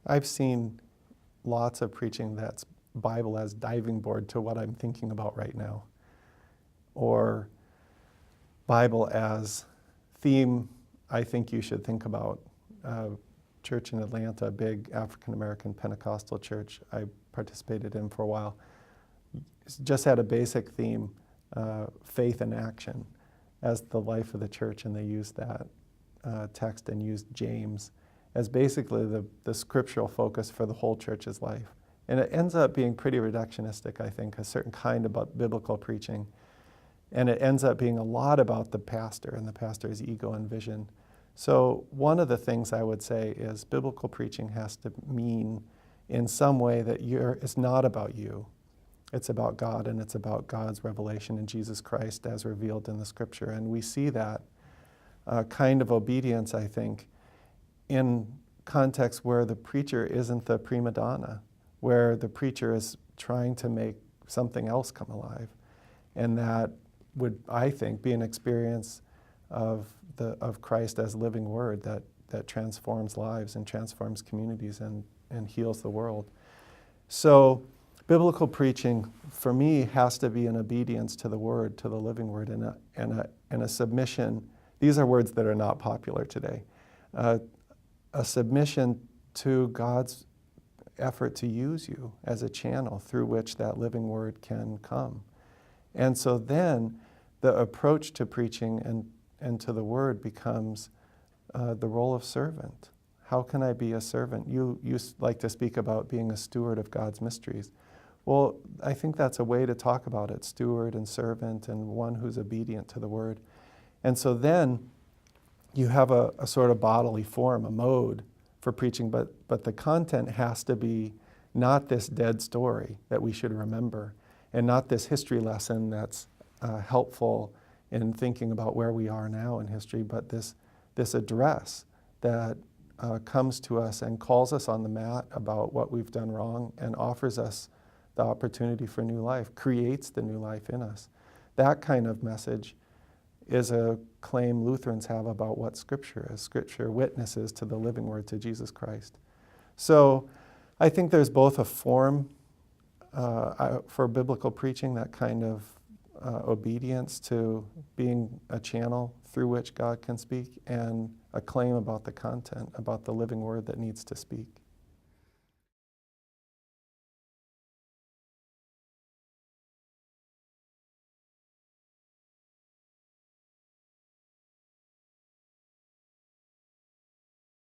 I've seen lots of preaching that's Bible as diving board to what I'm thinking about right now, or Bible as theme I think you should think about. Church in Atlanta, a big African-American Pentecostal church I participated in for a while, just had a basic theme, faith and action, as the life of the church, and they used that text and used James as basically the scriptural focus for the whole church's life. And it ends up being pretty reductionistic, I think, a certain kind of biblical preaching. And it ends up being a lot about the pastor and the pastor's ego and vision. So one of the things I would say is biblical preaching has to mean in some way that it's not about you. It's about God, and it's about God's revelation in Jesus Christ as revealed in the Scripture. And we see that kind of obedience, I think, in contexts where the preacher isn't the prima donna, where the preacher is trying to make something else come alive. And that would, I think, be an experience of Christ as living word that transforms lives and transforms communities and heals the world. So biblical preaching, for me, has to be an obedience to the word, to the living word, and a submission. These are words that are not popular today. A submission to God's effort to use you as a channel through which that living word can come. And so then the approach to preaching and to the word becomes the role of servant. How can I be a servant? You like to speak about being a steward of God's mysteries. Well, I think that's a way to talk about it, steward and servant and one who's obedient to the word. And so then you have a sort of bodily form, a mode for preaching, but the content has to be not this dead story that we should remember, and not this history lesson that's helpful in thinking about where we are now in history, but this address that comes to us and calls us on the mat about what we've done wrong and offers us the opportunity for new life, creates the new life in us. That kind of message is a claim Lutherans have about what Scripture is. Scripture witnesses to the living word, to Jesus Christ. So I think there's both a form for biblical preaching, that kind of obedience to being a channel through which God can speak, and a claim about the content, about the living word that needs to speak.